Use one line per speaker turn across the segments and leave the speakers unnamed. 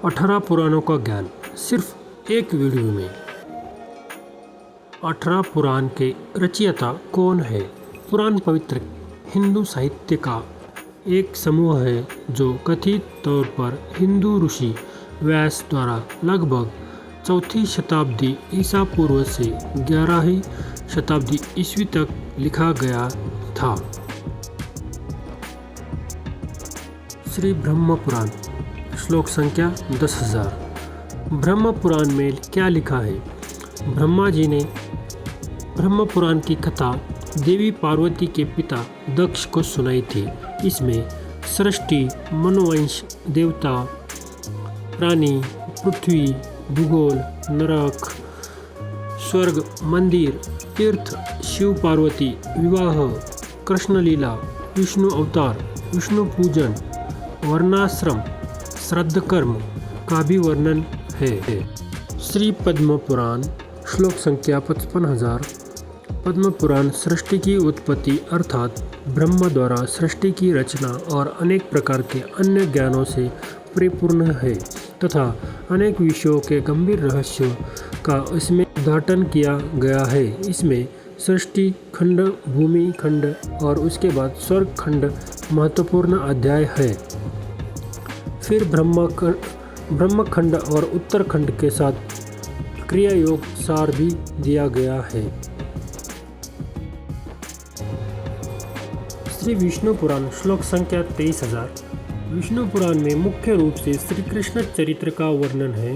18 पुराणों का ज्ञान सिर्फ एक वीडियो में। 18 पुराण के रचयिता कौन है? पुराण पवित्र हिंदू साहित्य का एक समूह है जो कथित तौर पर हिंदू ऋषि व्यास द्वारा लगभग 4वीं शताब्दी ईसा पूर्व से 11वीं शताब्दी ईस्वी तक लिखा गया था। श्री ब्रह्म पुराण श्लोक संख्या 10,000। ब्रह्म पुराण में क्या लिखा है? ब्रह्मा जी ने ब्रह्म पुराण की कथा देवी पार्वती के पिता दक्ष को सुनाई थी। इसमें सृष्टि, मनोवंश, देवता, प्राणी, पृथ्वी, भूगोल, नरक, स्वर्ग, मंदिर, तीर्थ, शिव पार्वती विवाह, कृष्ण लीला, विष्णु अवतार, विष्णु पूजन, वर्णाश्रम, श्राद्ध कर्म का भी वर्णन है। श्री पद्म पुराण श्लोक संख्या 55,000। पद्म पुराण सृष्टि की उत्पत्ति अर्थात ब्रह्म द्वारा सृष्टि की रचना और अनेक प्रकार के अन्य ज्ञानों से परिपूर्ण है तथा अनेक विषयों के गंभीर रहस्यों का इसमें उद्घाटन किया गया है। इसमें सृष्टि खंड, भूमि खंड और उसके बाद स्वर्ग खंड महत्वपूर्ण अध्याय है। फिर ब्रह्मखंड और उत्तरखंड के साथ क्रिया योग सार भी दिया गया है। श्री विष्णु पुराण श्लोक संख्या 23,000। विष्णु पुराण में मुख्य रूप से श्री कृष्ण चरित्र का वर्णन है।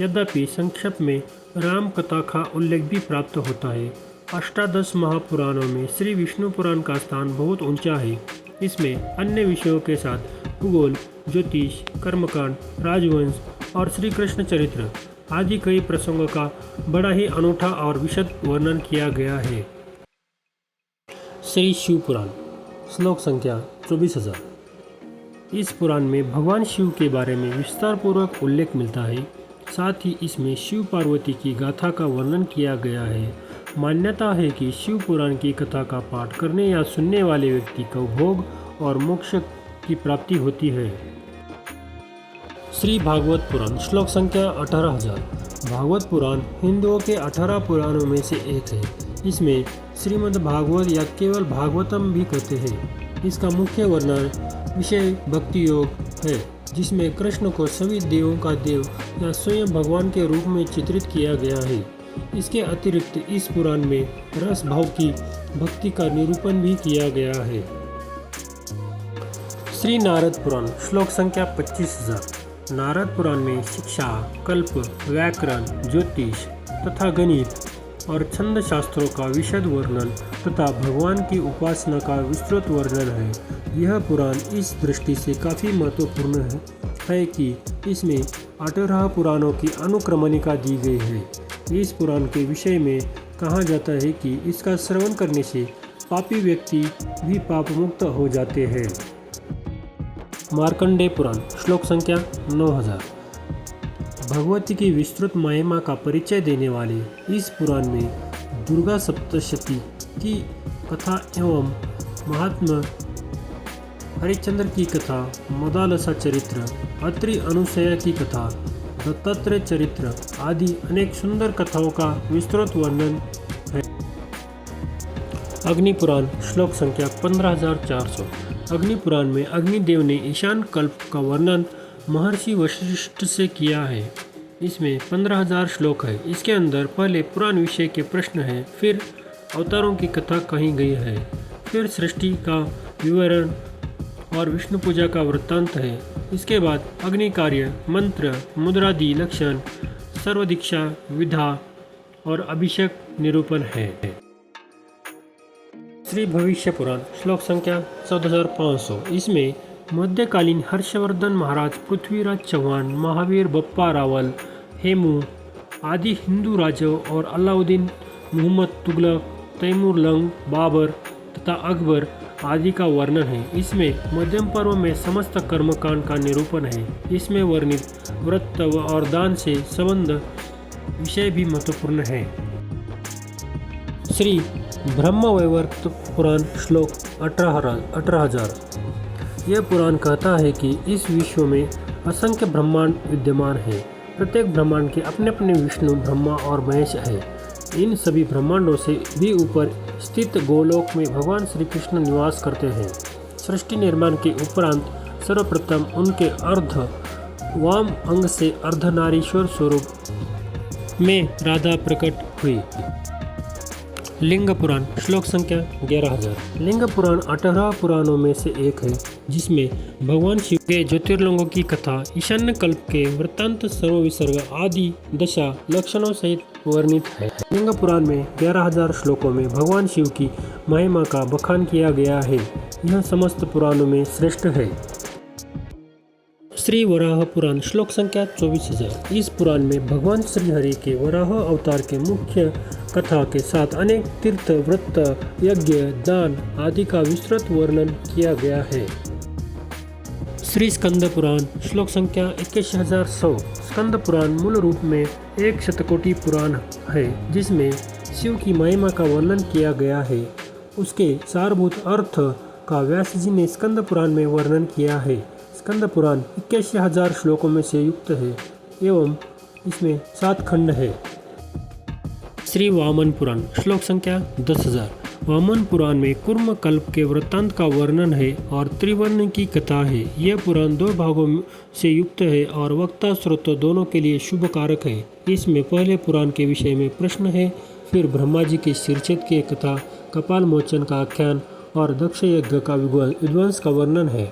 यद्यपि संक्षेप में राम कथा का उल्लेख भी प्राप्त होता है। अष्टादश महापुराणों में श्री विष्णु पुराण का स्थान बहुत ऊंचा है। इसमें अन्य विषयों के साथ भूगोल, ज्योतिष, कर्मकांड, राजवंश और श्री कृष्ण चरित्र आदि कई प्रसंगों का बड़ा ही अनूठा और विशद वर्णन किया गया है। श्री शिव पुराण श्लोक संख्या 24,000। इस पुराण में भगवान शिव के बारे में विस्तार पूर्वक उल्लेख मिलता है। साथ ही इसमें शिव पार्वती की गाथा का वर्णन किया गया है। मान्यता है कि शिव पुराण की कथा का पाठ करने या सुनने वाले व्यक्ति को भोग और मोक्ष की प्राप्ति होती है। श्री भागवत पुराण श्लोक संख्या 18,000। भागवत पुराण हिंदुओं के 18 पुराणों में से एक है। इसमें श्रीमद् भागवत या केवल भागवतम भी कहते हैं। इसका मुख्य वर्णन विषय भक्ति योग है, जिसमें कृष्ण को सभी देवों का देव या स्वयं भगवान के रूप में चित्रित किया गया है। इसके अतिरिक्त इस पुराण में रस भाव की भक्ति का निरूपण भी किया गया है। श्री नारद पुराण श्लोक संख्या 25,000। नारद पुराण में शिक्षा, कल्प, व्याकरण, ज्योतिष तथा गणित और छंद शास्त्रों का विशद वर्णन तथा भगवान की उपासना का विस्तृत वर्णन है। यह पुराण इस दृष्टि से काफ़ी महत्वपूर्ण है कि इसमें 18 पुराणों की अनुक्रमणिका दी गई है। इस पुराण के विषय में कहा जाता है कि इसका श्रवण करने से पापी व्यक्ति भी पाप मुक्त हो जाते हैं। मार्कंडेय पुराण श्लोक संख्या 9,000। भगवती की विस्तृत महिमा का परिचय देने वाले इस पुराण में दुर्गा सप्तशती की कथा एवं महात्मा हरिश्चंद्र की कथा, मदालसा चरित्र, अत्रि अनुसया की कथा, दत्तात्रेय चरित्र आदि अनेक सुंदर कथाओं का विस्तृत वर्णन है। अग्नि पुराण श्लोक संख्या 15,400। अग्नि पुराण में अग्निदेव ने ईशान कल्प का वर्णन महर्षि वशिष्ठ से किया है। इसमें 15,000 श्लोक है। इसके अंदर पहले पुराण विषय के प्रश्न है, फिर अवतारों की कथा कही गई है, फिर सृष्टि का विवरण और विष्णु पूजा का वृत्तांत है। इसके बाद अग्नि कार्य, मंत्र, मुद्रादि लक्षण, सर्वदीक्षा विधा और अभिषेक निरूपण है। श्री भविष्य पुराण श्लोक संख्या 14,500। इसमें मध्यकालीन हर्षवर्धन महाराज, पृथ्वीराज चौहान, महावीर बप्पा रावल, हेमू आदि हिंदू राजाओं और अलाउद्दीन, मोहम्मद तुगलक, तैमूर लंग, बाबर तथा अकबर आदि का वर्णन है। इसमें मध्यम पर्व में समस्त कर्मकांड का निरूपण है। इसमें वर्णित व्रत और दान से संबंध विषय भी महत्वपूर्ण है। श्री ब्रह्मवैवर्त पुराण श्लोक 18,000। यह पुराण कहता है कि इस विश्व में असंख्य ब्रह्मांड विद्यमान है। प्रत्येक ब्रह्मांड के अपने अपने विष्णु, ब्रह्मा और महेश है। इन सभी ब्रह्मांडों से भी ऊपर स्थित गोलोक में भगवान श्री कृष्ण निवास करते हैं। सृष्टि निर्माण के उपरांत सर्वप्रथम उनके अर्ध वाम अंग से अर्धनारीश्वर स्वरूप में राधा प्रकट हुई। लिंग पुराण श्लोक संख्या 11,000। लिंग पुराण 18 पुराणों में से एक है, जिसमें भगवान शिव के ज्योतिर्लिंगों की कथा, ईशान्य कल्प के वृत्तांत, सर्वविसर्ग आदि दशा लक्षणों सहित वर्णित है। लिंग पुराण में 11,000 श्लोकों में भगवान शिव की महिमा का बखान किया गया है। यह समस्त पुराणों में श्रेष्ठ है। श्री वराह पुराण श्लोक संख्या 24,000। इस पुराण में भगवान श्री हरि के वराह अवतार के मुख्य कथा के साथ अनेक तीर्थ, व्रत, यज्ञ, दान आदि का विस्तृत वर्णन किया गया है। श्री स्कंद पुराण श्लोक संख्या 21,100। स्कंद पुराण मूल रूप में एक शतकोटि पुराण है, जिसमें शिव की महिमा का वर्णन किया गया है। उसके सारभूत अर्थ का व्यास जी ने स्कंद पुराण में वर्णन किया है। स्कंद पुराण 81,000 श्लोकों में से युक्त है एवं इसमें 7 खंड है। श्री वामन पुराण श्लोक संख्या 10,000। वामन पुराण में कुर्म कल्प के वृत्तांत का वर्णन है और त्रिवर्ण की कथा है। यह पुराण 2 भागों से युक्त है और वक्ता श्रोता दोनों के लिए शुभ कारक है। इसमें पहले पुराण के विषय में प्रश्न है, फिर ब्रह्मा जी के शिरच्छेद की कथा, कपाल मोचन का आख्यान और दक्ष यज्ञ का विध्वंस का वर्णन है।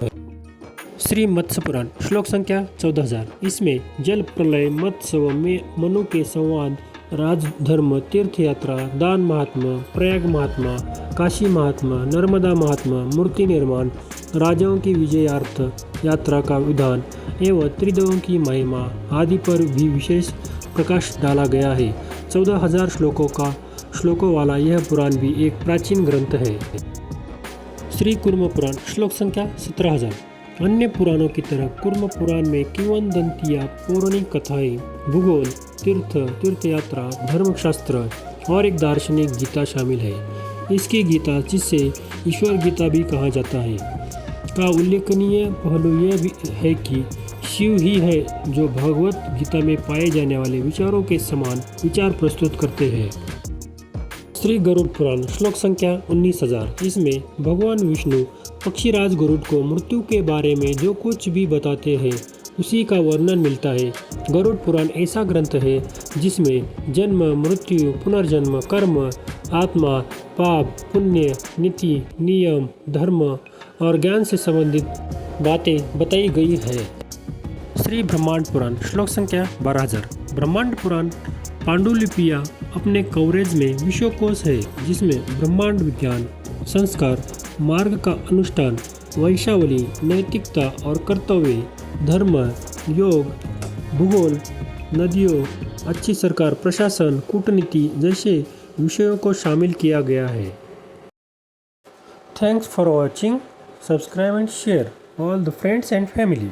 श्री मत्स्य पुराण श्लोक संख्या 14,000। इसमें जल प्रलय, मत्स्य व मनु के संवाद, राजधर्म, तीर्थ यात्रा, दान महात्मा, प्रयाग महात्मा, काशी महात्मा, नर्मदा महात्मा, मूर्ति निर्माण, राजाओं की विजयार्थ यात्रा का विधान एवं त्रिदेवों की महिमा आदि पर भी विशेष प्रकाश डाला गया है। 14,000 श्लोकों वाला यह पुराण भी एक प्राचीन ग्रंथ है। श्री कुर्म पुराण श्लोक संख्या 17,000। अन्य पुराणों की तरह कुर्म पुराण में किंवदंतियाँ, पौराणिक कथाएं, भूगोल, तीर्थयात्रा, धर्मशास्त्र और एक दार्शनिक गीता शामिल है। इसकी गीता, जिसे ईश्वर गीता भी कहा जाता है, का उल्लेखनीय पहलू यह भी है कि शिव ही है जो भगवत गीता में पाए जाने वाले विचारों के समान विचार प्रस्तुत करते हैं। श्री गरुड़ पुराण श्लोक संख्या 19,000। इसमें भगवान विष्णु पक्षीराज गरुड़ को मृत्यु के बारे में जो कुछ भी बताते हैं उसी का वर्णन मिलता है। गरुड़ पुराण ऐसा ग्रंथ है जिसमें जन्म, मृत्यु, पुनर्जन्म, कर्म, आत्मा, पाप, पुण्य, नीति, नियम, धर्म और ज्ञान से संबंधित बातें बताई गई है। श्री ब्रह्मांड पुराण श्लोक संख्या 12,000। ब्रह्मांड पुराण पांडुलिपियाँ अपने कवरेज में विश्वकोश है, जिसमें ब्रह्मांड विज्ञान, संस्कार, मार्ग का अनुष्ठान, वंशावली, नैतिकता और कर्तव्य, धर्म, योग, भूगोल, नदियों, अच्छी सरकार, प्रशासन, कूटनीति जैसे विषयों को शामिल किया गया है। Thanks for watching, subscribe and share all the friends and family.